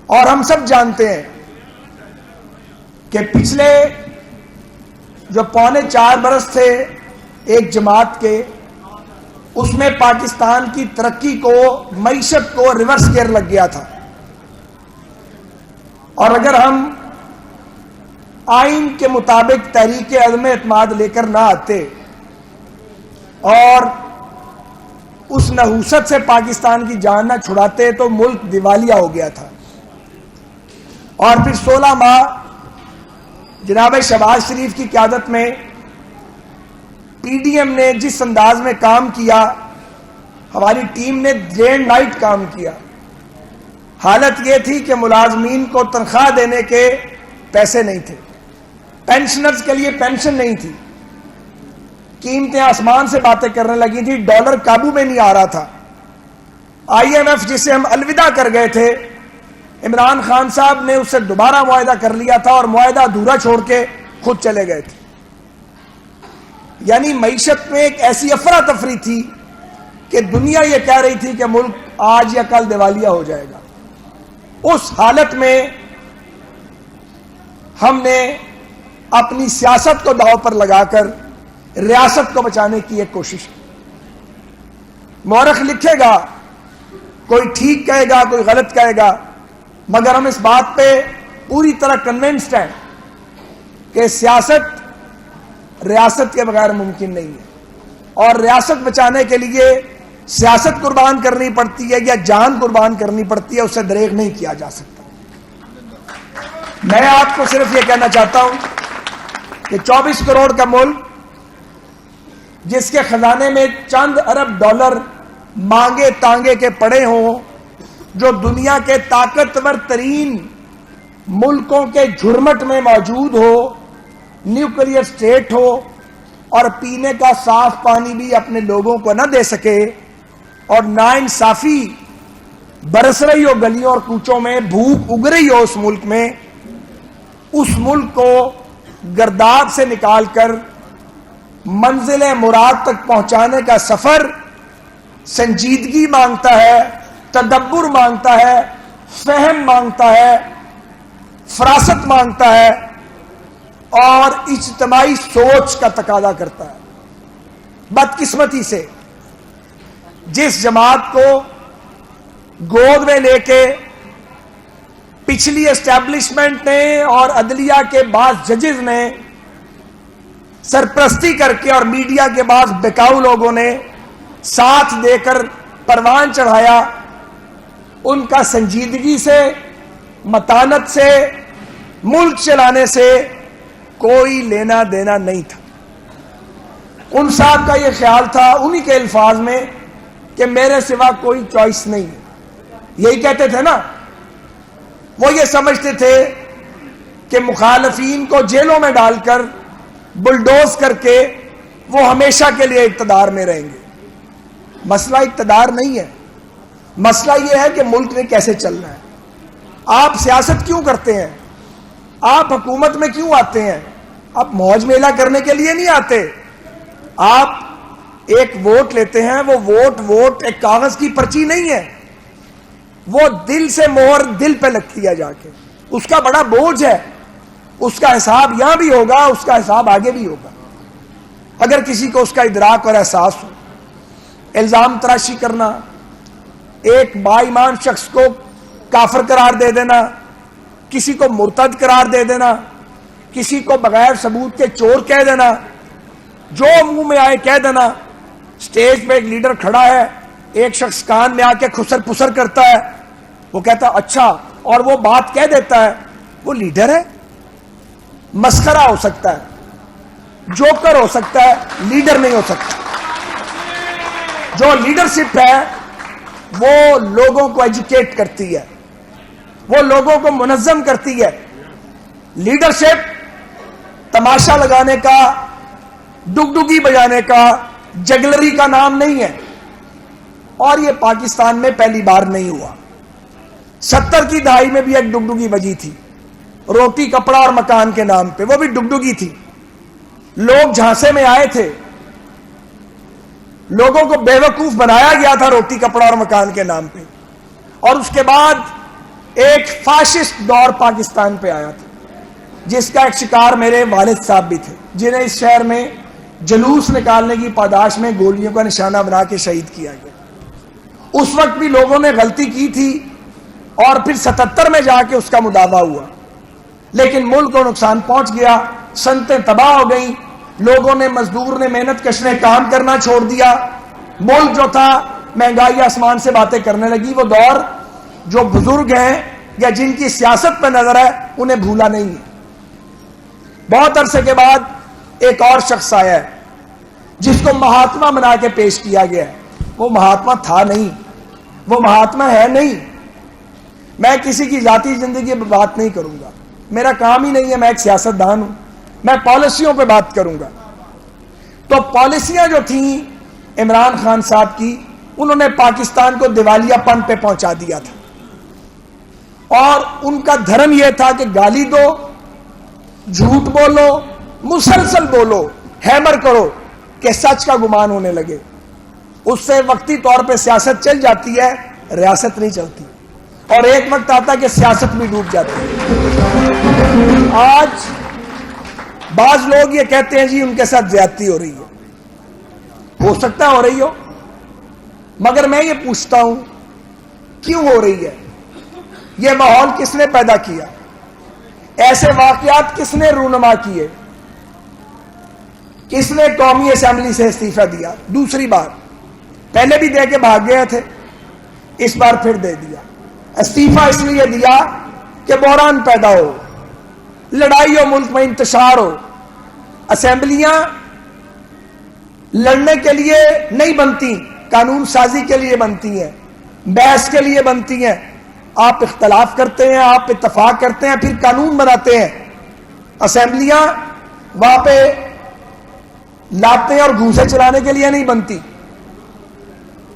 اور ہم سب جانتے ہیں کہ پچھلے جو 3.25 برس تھے ایک جماعت کے، اس میں پاکستان کی ترقی کو، معیشت کو ریورس گیئر لگ گیا تھا. اور اگر ہم آئین کے مطابق تحریک عدم اعتماد لے کر نہ آتے اور اس نحوست سے پاکستان کی جان نہ چھڑاتے تو ملک دیوالیہ ہو گیا تھا. اور پھر 16 ماہ جناب شہباز شریف کی قیادت میں پی ڈی ایم نے جس انداز میں کام کیا، ہماری ٹیم نے ڈے اینڈ نائٹ کام کیا. حالت یہ تھی کہ ملازمین کو تنخواہ دینے کے پیسے نہیں تھے، پینشنرز کے لیے پینشن نہیں تھی، قیمتیں آسمان سے باتیں کرنے لگی تھی، ڈالر قابو میں نہیں آ رہا تھا. آئی ایم ایف جسے ہم الوداع کر گئے تھے، عمران خان صاحب نے اس سے دوبارہ معاہدہ کر لیا تھا اور معاہدہ ادھورا چھوڑ کے خود چلے گئے تھے. یعنی معیشت میں ایک ایسی افراتفری تھی کہ دنیا یہ کہہ رہی تھی کہ ملک آج یا کل دیوالیہ ہو جائے گا. اس حالت میں ہم نے اپنی سیاست کو داؤ پر لگا کر ریاست کو بچانے کی ایک کوشش کی. مورخ لکھے گا، کوئی ٹھیک کہے گا، کوئی غلط کہے گا، مگر ہم اس بات پہ پوری طرح کنونسڈ ہیں کہ سیاست ریاست کے بغیر ممکن نہیں ہے، اور ریاست بچانے کے لیے سیاست قربان کرنی پڑتی ہے یا جان قربان کرنی پڑتی ہے، اسے دریغ نہیں کیا جا سکتا. میں آپ کو صرف یہ کہنا چاہتا ہوں کہ 24 کروڑ کا ملک جس کے خزانے میں چند ارب ڈالر مانگے تانگے کے پڑے ہوں، جو دنیا کے طاقتور ترین ملکوں کے جھرمٹ میں موجود ہو، نیوکلیئر سٹیٹ ہو، اور پینے کا صاف پانی بھی اپنے لوگوں کو نہ دے سکے، اور ناانصافی برس رہی ہو گلیوں اور کوچوں میں، بھوک اگ رہی ہو اس ملک میں، اس ملک کو گرداب سے نکال کر منزل مراد تک پہنچانے کا سفر سنجیدگی مانگتا ہے، تدبر مانگتا ہے، فہم مانگتا ہے، فراست مانگتا ہے، اور اجتماعی سوچ کا تقاضا کرتا ہے. بدقسمتی سے جس جماعت کو گود میں لے کے پچھلی اسٹیبلشمنٹ نے اور عدلیہ کے بعض ججز نے سرپرستی کر کے، اور میڈیا کے بعض بکاؤ لوگوں نے ساتھ دے کر پروان چڑھایا، ان کا سنجیدگی سے، متانت سے، ملک چلانے سے کوئی لینا دینا نہیں تھا. ان صاحب کا یہ خیال تھا انہی کے الفاظ میں کہ میرے سوا کوئی چوائس نہیں ہے. یہی کہتے تھے نا. وہ یہ سمجھتے تھے کہ مخالفین کو جیلوں میں ڈال کر، بلڈوز کر کے وہ ہمیشہ کے لیے اقتدار میں رہیں گے. مسئلہ اقتدار نہیں ہے، مسئلہ یہ ہے کہ ملک نے کیسے چلنا ہے. آپ سیاست کیوں کرتے ہیں؟ آپ حکومت میں کیوں آتے ہیں؟ آپ موج میلہ کرنے کے لیے نہیں آتے. آپ ایک ووٹ لیتے ہیں، وہ ووٹ ایک کاغذ کی پرچی نہیں ہے، وہ دل سے مہر دل پہ لگتی ہے جا کے. اس کا بڑا بوجھ ہے، اس کا حساب یہاں بھی ہوگا، اس کا حساب آگے بھی ہوگا. اگر کسی کو اس کا ادراک اور احساس ہو. الزام تراشی کرنا، ایک با ایمان شخص کو کافر قرار دے دینا، کسی کو مرتد قرار دے دینا، کسی کو بغیر ثبوت کے چور کہہ دینا، جو منہ میں آئے کہہ دینا. سٹیج پہ ایک لیڈر کھڑا ہے، ایک شخص کان میں آ کے خسر پسر کرتا ہے، وہ کہتا ہے اچھا، اور وہ بات کہہ دیتا ہے. وہ لیڈر ہے؟ مسخرہ ہو سکتا ہے، جوکر ہو سکتا ہے، لیڈر نہیں ہو سکتا. جو لیڈرشپ ہے وہ لوگوں کو ایجوکیٹ کرتی ہے، وہ لوگوں کو منظم کرتی ہے. لیڈرشپ تماشا لگانے کا، ڈگڈگی بجانے کا، جگلری کا نام نہیں ہے. اور یہ پاکستان میں پہلی بار نہیں ہوا. 70 کی دہائی میں بھی ایک ڈگڈگی بجی تھی، روٹی کپڑا اور مکان کے نام پہ، وہ بھی ڈگڈگی تھی. لوگ جھانسے میں آئے تھے، لوگوں کو بے وقوف بنایا گیا تھا روٹی کپڑا اور مکان کے نام پہ. اور اس کے بعد ایک فاشسٹ دور پاکستان پہ آیا تھا جس کا ایک شکار میرے والد صاحب بھی تھے، جنہیں اس شہر میں جلوس نکالنے کی پاداش میں گولیوں کا نشانہ بنا کے شہید کیا گیا۔ اس وقت بھی لوگوں نے غلطی کی تھی اور پھر 77 میں جا کے اس کا مداوع ہوا، لیکن ملک کو نقصان پہنچ گیا، صنعتیں تباہ ہو گئیں، لوگوں نے، مزدور نے، محنت کش نے کام کرنا چھوڑ دیا، ملک جو تھا مہنگائی آسمان سے باتیں کرنے لگی۔ وہ دور جو بزرگ ہیں یا جن کی سیاست پہ نظر ہے انہیں بھولا نہیں ہے۔ بہت عرصے کے بعد ایک اور شخص آیا ہے جس کو مہاتما بنا کے پیش کیا گیا ہے۔ وہ مہاتما تھا نہیں، وہ مہاتما ہے نہیں۔ میں کسی کی ذاتی زندگی پہ بات نہیں کروں گا، میرا کام ہی نہیں ہے، میں ایک سیاست دان ہوں، میں پالیسیوں پہ بات کروں گا۔ تو پالیسیاں جو تھیں عمران خان صاحب کی، انہوں نے پاکستان کو دیوالیہ پن پہ پہنچا دیا تھا، اور ان کا دھرم یہ تھا کہ گالی دو، جھوٹ بولو، مسلسل بولو، ہیمر کرو کہ سچ کا گمان ہونے لگے۔ اس سے وقتی طور پہ سیاست چل جاتی ہے، ریاست نہیں چلتی، اور ایک وقت آتا ہے کہ سیاست بھی ڈوب جاتی ہے۔ آج بعض لوگ یہ کہتے ہیں جی ان کے ساتھ زیادتی ہو رہی ہے، ہو سکتا ہے ہو رہی ہو، مگر میں یہ پوچھتا ہوں کیوں ہو رہی ہے؟ یہ ماحول کس نے پیدا کیا؟ ایسے واقعات کس نے رونما کیے؟ کس نے قومی اسمبلی سے استعفیٰ دیا؟ دوسری بار پہلے بھی دے کے بھاگ گئے تھے، اس بار پھر دے دیا۔ استعفیٰ اس لیے دیا کہ بحران پیدا ہو، لڑائی ہو، ملک میں انتشار ہو۔ اسمبلیاں لڑنے کے لیے نہیں بنتی، قانون سازی کے لیے بنتی ہیں، بحث کے لیے بنتی ہیں۔ آپ اختلاف کرتے ہیں، آپ اتفاق کرتے ہیں، پھر قانون بناتے ہیں۔ اسمبلیاں وہاں پہ لاتے اور گھوسے چلانے کے لیے نہیں بنتی۔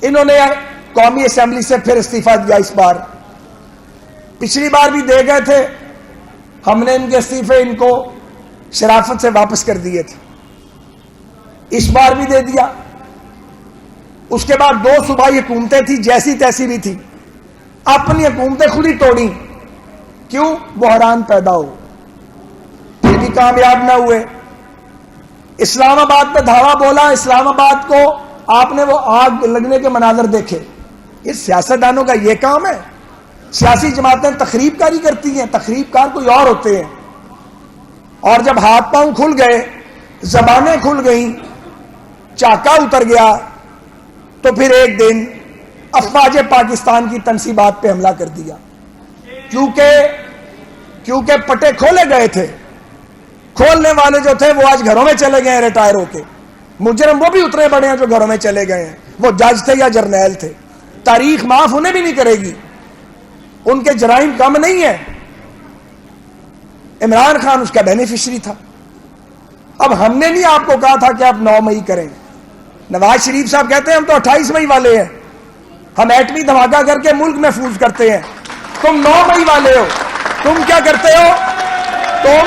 انہوں نے قومی اسمبلی سے پھر استعفیٰ دیا اس بار، پچھلی بار بھی دے گئے تھے، ہم نے ان کے استعفے ان کو شرافت سے واپس کر دیے تھے، اس بار بھی دے دیا۔ اس کے بعد 2 صوبائی حکومتیں تھی، جیسی تیسی بھی تھی، اپنی حکومتیں خود ہی توڑی، کیوں؟ بحران پیدا ہو، پھر بھی کامیاب نہ ہوئے۔ اسلام آباد پہ دھاوا بولا، اسلام آباد کو آپ نے وہ آگ لگنے کے مناظر دیکھے۔ یہ سیاستدانوں کا یہ کام ہے؟ سیاسی جماعتیں تخریب کاری کرتی ہیں، تخریب کار کوئی اور ہوتے ہیں، اور جب ہاتھ پاؤں کھل گئے، زبانیں کھل گئیں، چاکا اتر گیا، تو پھر ایک دن افواج پاکستان کی تنصیبات پہ حملہ کر دیا، کیونکہ پٹے کھولے گئے تھے۔ کھولنے والے جو تھے وہ آج گھروں میں چلے گئے ہیں ریٹائر ہو کے، مجرم وہ بھی اتنے بڑے ہیں جو گھروں میں چلے گئے ہیں، وہ جج تھے یا جرنیل تھے، تاریخ معاف انہیں بھی نہیں کرے گی، ان کے جرائم کم نہیں ہیں۔ عمران خان اس کا بینیفیشری تھا۔ اب ہم نے نہیں آپ کو کہا تھا کہ آپ 9 مئی کریں، نواز شریف صاحب کہتے ہیں ہم تو 28 مئی والے ہیں، ہم ایٹمی دھماکہ کر کے ملک محفوظ کرتے ہیں، تم 9 مئی والے ہو۔ تم کیا کرتے ہو؟ تم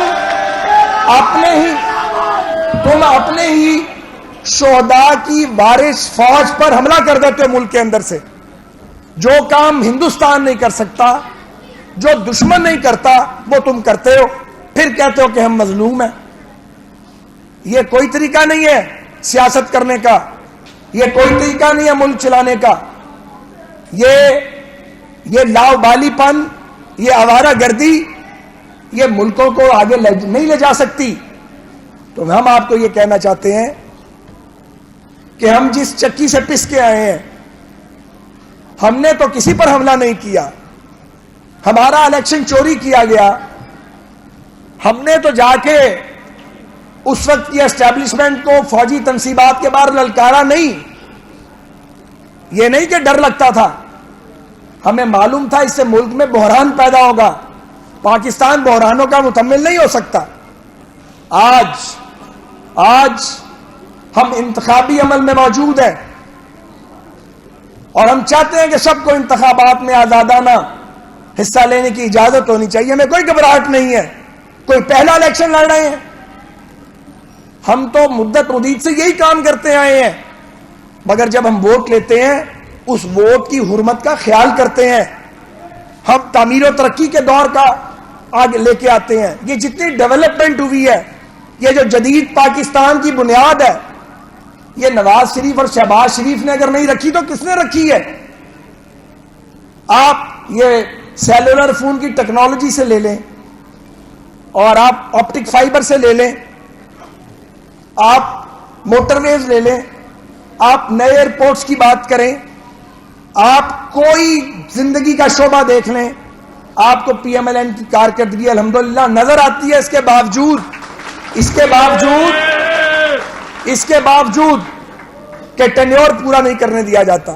اپنے ہی شہداء کی وارث فوج پر حملہ کر دیتے ہو ملک کے اندر سے۔ جو کام ہندوستان نہیں کر سکتا، جو دشمن نہیں کرتا، وہ تم کرتے ہو، پھر کہتے ہو کہ ہم مظلوم ہیں۔ یہ کوئی طریقہ نہیں ہے سیاست کرنے کا، یہ کوئی طریقہ نہیں ہے ملک چلانے کا۔ یہ لاؤبالی پن، یہ آوارہ گردی، یہ ملکوں کو آگے نہیں لے جا سکتی۔ تو ہم آپ کو یہ کہنا چاہتے ہیں کہ ہم جس چکی سے پس کے آئے ہیں، ہم نے تو کسی پر حملہ نہیں کیا، ہمارا الیکشن چوری کیا گیا، ہم نے تو جا کے اس وقت کی اسٹیبلشمنٹ کو فوجی تنصیبات کے باہر للکارا نہیں۔ یہ نہیں کہ ڈر لگتا تھا، ہمیں معلوم تھا اس سے ملک میں بحران پیدا ہوگا، پاکستان بحرانوں کا متحمل نہیں ہو سکتا۔ آج ہم انتخابی عمل میں موجود ہیں، اور ہم چاہتے ہیں کہ سب کو انتخابات میں آزادانہ حصہ لینے کی اجازت ہونی چاہیے، ہمیں کوئی گھبراہٹ نہیں ہے، کوئی پہلا الیکشن لڑ رہے ہیں، ہم تو مدت مدید سے یہی کام کرتے آئے ہیں، مگر جب ہم ووٹ لیتے ہیں اس ووٹ کی حرمت کا خیال کرتے ہیں۔ ہم تعمیر و ترقی کے دور کا آگے لے کے آتے ہیں. یہ جتنی ڈیولپمنٹ ہوئی ہے، یہ جو جدید پاکستان کی بنیاد ہے، یہ نواز شریف اور شہباز شریف نے اگر نہیں رکھی تو کس نے رکھی ہے؟ آپ یہ سیلولر فون کی ٹیکنالوجی سے لے لیں، اور آپ آپٹک فائبر سے لے لیں، آپ موٹر ویز لے لیں، آپ نئے ایئرپورٹس کی بات کریں، آپ کوئی زندگی کا شعبہ دیکھ لیں، آپ کو پی ایم ایل این کی کارکردگی الحمدللہ نظر آتی ہے. اس کے باوجود کہ ٹینیور پورا نہیں کرنے دیا جاتا.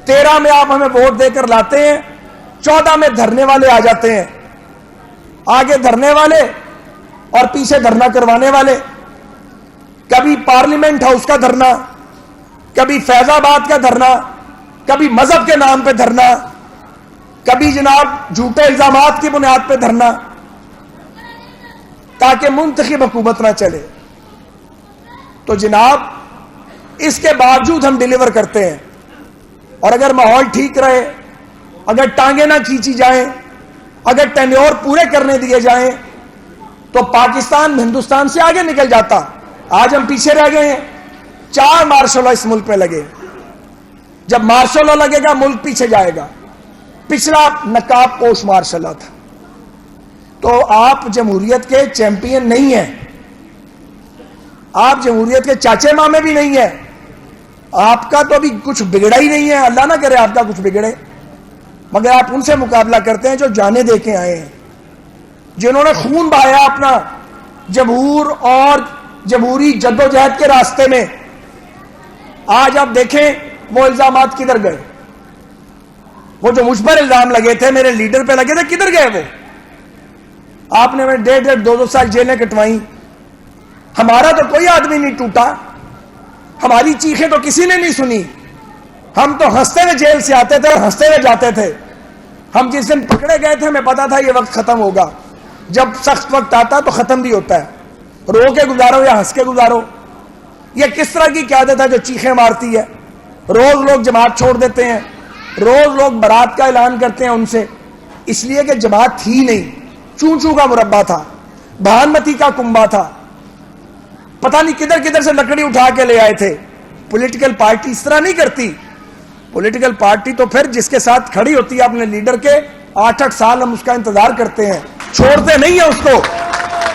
13 میں آپ ہمیں ووٹ دے کر لاتے ہیں، 14 میں دھرنے والے آ جاتے ہیں، آگے دھرنے والے اور پیچھے دھرنا کروانے والے. کبھی پارلیمنٹ ہاؤس کا دھرنا، کبھی فیض آباد کا دھرنا، کبھی مذہب کے نام پہ دھرنا، کبھی جناب جھوٹے الزامات کی بنیاد پہ دھرنا، تاکہ منتخب حکومت نہ چلے. تو جناب اس کے باوجود ہم ڈیلیور کرتے ہیں. اور اگر ماحول ٹھیک رہے، اگر ٹانگیں نہ کھینچی جائیں، اگر ٹینیور پورے کرنے دیے جائیں، تو پاکستان ہندوستان سے آگے نکل جاتا. آج ہم پیچھے رہ گئے ہیں. 4 مارشل لا اس ملک میں لگے. جب مارشل لا لگے گا ملک پیچھے جائے گا. پچھلا نقاب پوش مارشل لا تھا. تو آپ جمہوریت کے چیمپئن نہیں ہیں، آپ جمہوریت کے چاچے مامے بھی نہیں ہیں. آپ کا تو ابھی کچھ بگڑا ہی نہیں ہے، اللہ نہ کرے آپ کا کچھ بگڑے. مگر آپ ان سے مقابلہ کرتے ہیں جو جانیں دے کے آئے ہیں، جنہوں نے خون بہایا اپنا جمہور اور جمہوری جدوجہد کے راستے میں. آج آپ دیکھیں وہ الزامات کدھر گئے؟ وہ جو مجھ پر الزام لگے تھے، میرے لیڈر پہ لگے تھے، کدھر گئے وہ؟ آپ نے 1.5 2 سال جیلیں کٹوائیں. ہمارا تو کوئی آدمی نہیں ٹوٹا، ہماری چیخیں تو کسی نے نہیں سنی. ہم تو ہنستے ہوئے جیل سے آتے تھے اور ہنستے ہوئے جاتے تھے. ہم جس دن پکڑے گئے تھے ہمیں پتا تھا یہ وقت ختم ہوگا. جب سخت وقت آتا تو ختم بھی ہوتا ہے. رو کے گزارو یا ہنس کے گزارو. یہ کس طرح کی قیادت ہے جو چیخیں مارتی ہے؟ روز لوگ جماعت چھوڑ دیتے ہیں، روز لوگ برات کا اعلان کرتے ہیں ان سے، اس لیے کہ جماعت تھی نہیں. چون چون کا مربع تھا، بھانمتی کا کنبا تھا، پتہ نہیں کدھر کدھر سے لکڑی اٹھا کے لے آئے تھے. پولیٹیکل پارٹی اس طرح نہیں کرتی. پولیٹیکل پارٹی تو پھر جس کے ساتھ کھڑی ہوتی ہے اپنے لیڈر کے، 8 سال ہم اس کا انتظار کرتے ہیں، چھوڑتے نہیں ہیں اس کو.